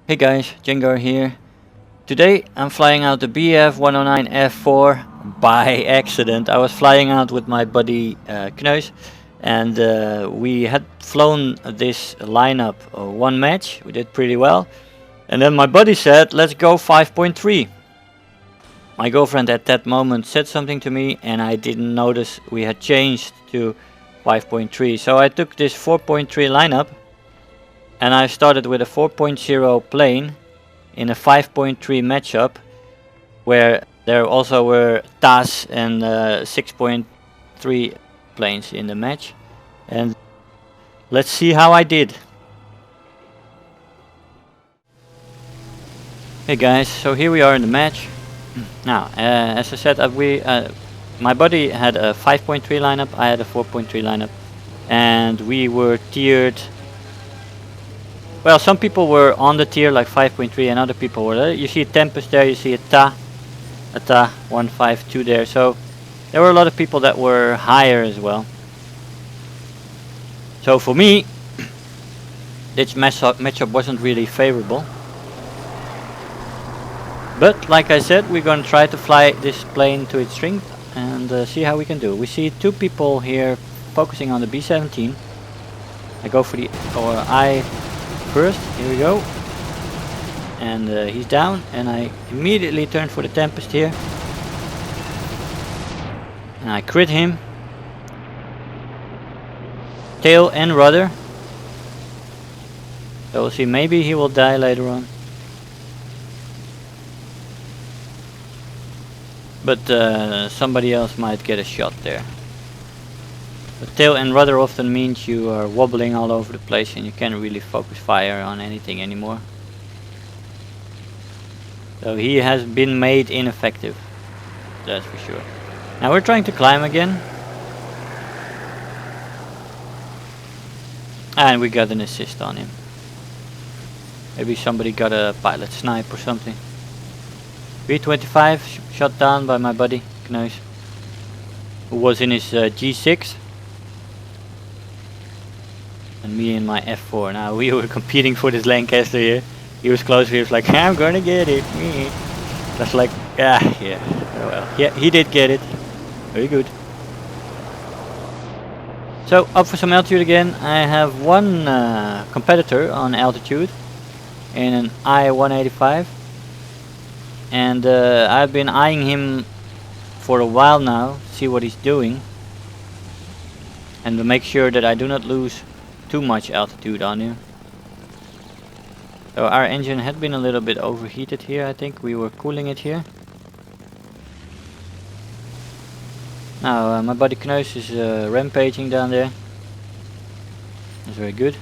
Hey guys, Jengar here. Today I'm flying out the BF-109F4 by accident. I was flying out with my buddy Kneus, and we had flown this lineup one match. We did pretty well. And then my buddy said, let's go 5.3. My girlfriend at that moment said something to me and I didn't notice we had changed to 5.3. So I took this 4.3 lineup and I started with a 4.0 plane in a 5.3 matchup where there also were TAS and 6.3 planes in the match. And let's see how I did. Hey guys, so here we are in the match. Now, as I said, my buddy had a 5.3 lineup, I had a 4.3 lineup, and we were tiered. Well, some people were on the tier like 5.3 and other people were there. You see a Tempest there, you see a Ta 152 there. So there were a lot of people that were higher as well. So for me, this matchup wasn't really favorable. But like I said, we're going to try to fly this plane to its strength and see how we can do. We see two people here focusing on the B-17. I go for the I first, here we go, and he's down, and I immediately turn for the Tempest here, and I crit him, tail and rudder, so we'll see, maybe he will die later on, but somebody else might get a shot there. But tail and rudder often means you are wobbling all over the place and you can't really focus fire on anything anymore. So he has been made ineffective, that's for sure. Now we're trying to climb again. And we got an assist on him. Maybe somebody got a pilot snipe or something. B-25 shot down by my buddy Kneus, who was in his G6. And me and my F4. Now we were competing for this Lancaster here. He was close, he was like, I'm gonna get it. That's like, yeah, oh well. Yeah, he did get it. Very good. So up for some altitude again. I have one competitor on altitude in an I-185. And I've been eyeing him for a while now, see what he's doing. And to make sure that I do not lose too much altitude on him. So our engine had been a little bit overheated here, I think. We were cooling it here. Now my buddy Kneus is rampaging down there. That's very good.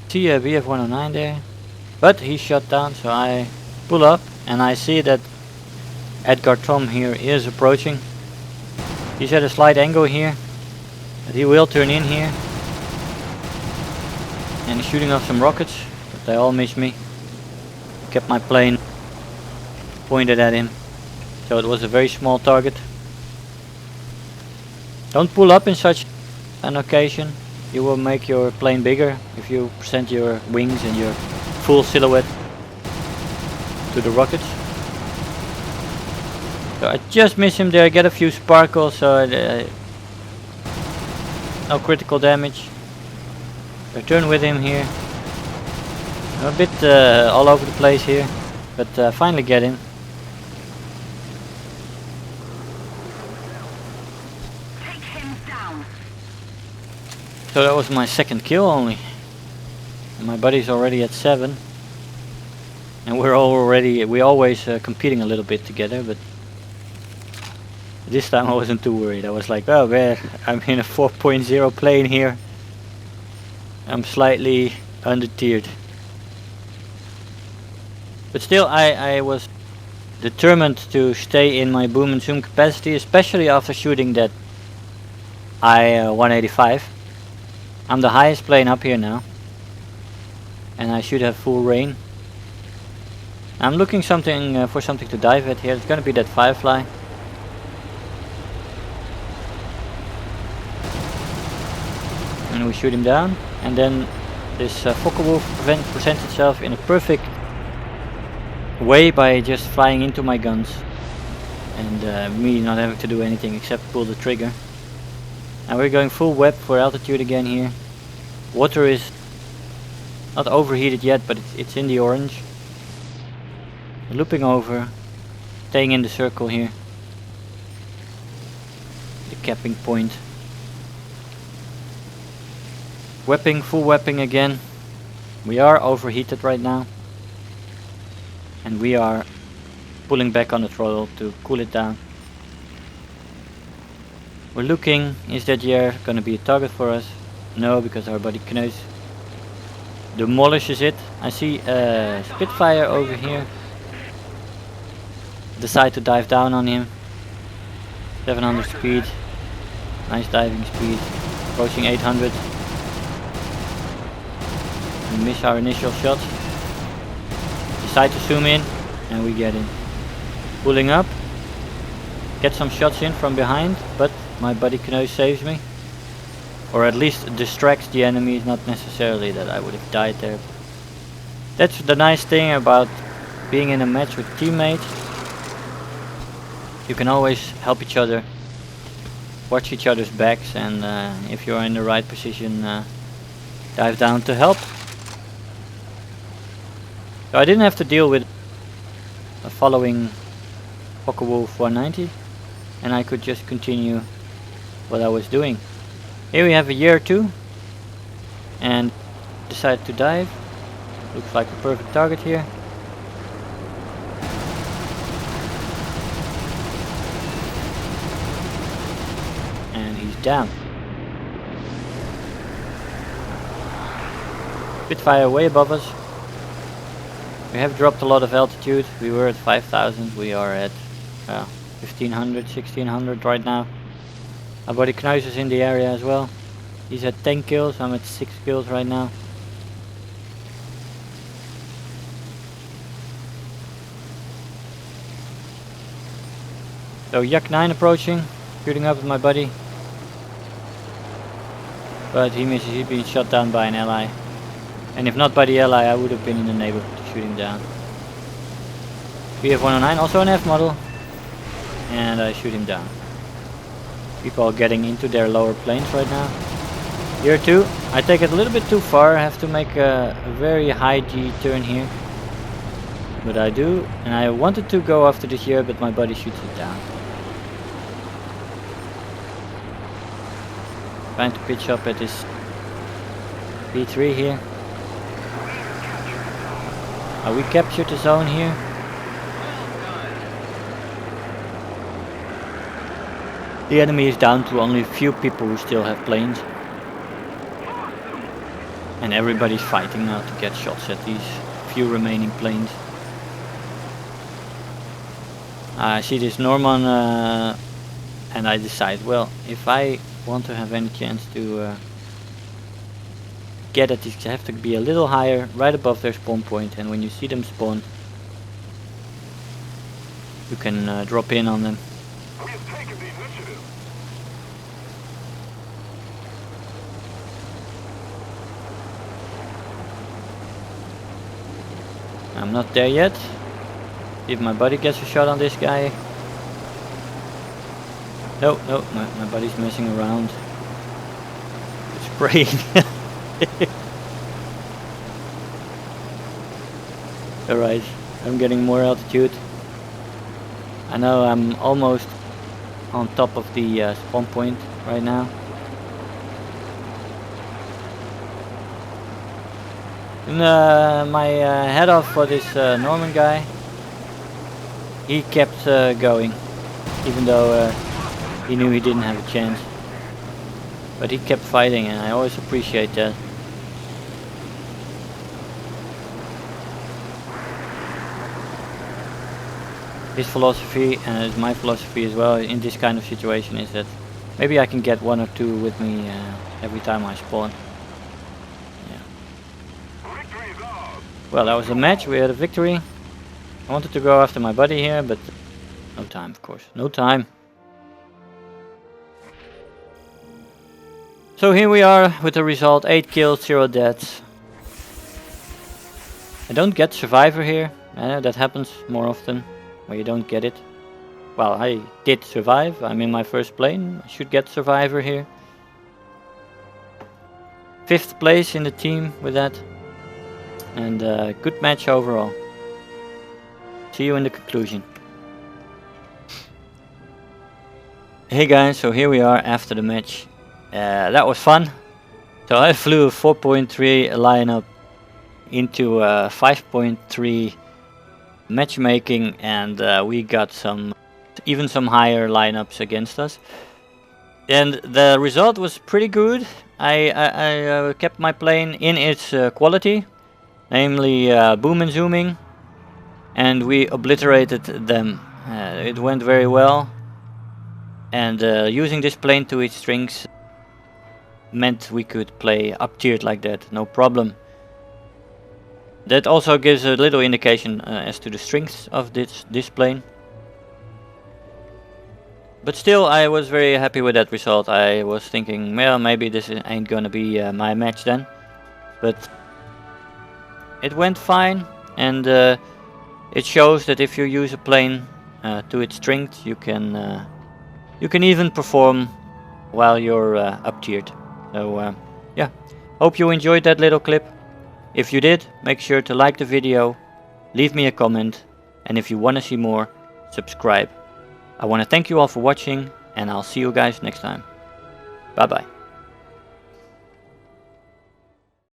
See a BF-109 there. But he's shot down, so I pull up and I see that Edgar Tom here is approaching. He's at a slight angle here, but he will turn in here. And he's shooting off some rockets, but they all miss me. Kept my plane pointed at him, so it was a very small target. Don't pull up in such an occasion. You will make your plane bigger if you present your wings and your full silhouette to the rockets. So I just miss him there, get a few sparkles, so no critical damage. I turn with him here. I'm a bit all over the place here, but finally get him. Take him down. So that was my second kill only. And my buddy's already at 7. And we're always competing a little bit together, but this time I wasn't too worried. I was like, oh man, I'm in a 4.0 plane here. I'm slightly under-tiered. But still, I was determined to stay in my boom and zoom capacity, especially after shooting that I-185. I'm the highest plane up here now. And I should have full reign. I'm looking for something to dive at here. It's gonna be that Firefly. and we shoot him down, and then this Focke-Wulf presents itself in a perfect way by just flying into my guns and me not having to do anything except pull the trigger. And we're going full web for altitude again here. Water is not overheated yet, but it's in the orange. Looping over, staying in the circle here, the capping point. Webbing, full webbing again. We are overheated right now, and we are pulling back on the throttle to cool it down. We're looking, is that Yair gonna be a target for us? No, because our buddy Kneus demolishes it. I see a Spitfire over here. Decide to dive down on him. 700 speed, nice diving speed, approaching 800. We miss our initial shot. Decide to zoom in, and we get in. Pulling up, get some shots in from behind, but my buddy Kneus saves me. Or at least distracts the enemies, not necessarily that I would have died there. That's the nice thing about being in a match with teammates. You can always help each other, watch each other's backs, and if you're in the right position, dive down to help. So I didn't have to deal with following Focke-Wulf 190, and I could just continue what I was doing. Here we have a Yair 2, and decide to dive. Looks like a perfect target here. And he's down. Spitfire way above us. We have dropped a lot of altitude. We were at 5,000. We are at 1,500, 1,600 right now. Our buddy Kneus is in the area as well. He's at 10 kills. I'm at 6 kills right now. So Yak 9 approaching, shooting up at my buddy. But he misses. He's being shot down by an ally. And if not by the ally, I would have been in the neighborhood to shoot him down. BF-109, also an F model. And I shoot him down. People are getting into their lower planes right now. Yair 2, I take it a little bit too far. I have to make a very high G turn here. But I do. And I wanted to go after this Yair, but my buddy shoots it down. Trying to pitch up at this P3 here. We captured the zone here. The enemy is down to only a few people who still have planes. And everybody's fighting now to get shots at these few remaining planes. I see this Norman and I decide, well, if I want to have any chance to get at these, I have to be a little higher, right above their spawn point, and when you see them spawn, you can drop in on them. We have taken the initiative. I'm not there yet. If my buddy gets a shot on this guy. No, my buddy's messing around. It's spraying. Alright, I'm getting more altitude. I know I'm almost on top of the spawn point right now. And my head off for this Norman guy. He kept going, even though he knew he didn't have a chance. But he kept fighting, and I always appreciate that. His philosophy, and it's my philosophy as well in this kind of situation, is that maybe I can get one or two with me every time I spawn. Yeah. Well, that was a match. We had a victory. I wanted to go after my buddy here, but no time, of course. No time. So here we are with the result, 8 kills, 0 deaths. I don't get survivor here. That happens more often, where you don't get it. Well, I did survive. I'm in my first plane. I should get survivor here. 5th place in the team with that. And good match overall. See you in the conclusion. Hey guys, so here we are after the match. That was fun. So I flew a 4.3 lineup into 5.3 matchmaking, and we got even some higher lineups against us. And the result was pretty good. I kept my plane in its quality, namely boom and zooming, and we obliterated them. It went very well, and using this plane to its strengths meant we could play uptiered like that, no problem. That also gives a little indication as to the strengths of this plane. But still, I was very happy with that result. I was thinking, well, maybe this ain't gonna be my match then. But it went fine, and it shows that if you use a plane to its strength, you can even perform while you're up-tiered. So yeah, hope you enjoyed that little clip. If you did, make sure to like the video, leave me a comment, and if you want to see more, subscribe. I want to thank you all for watching, and I'll see you guys next time. Bye bye.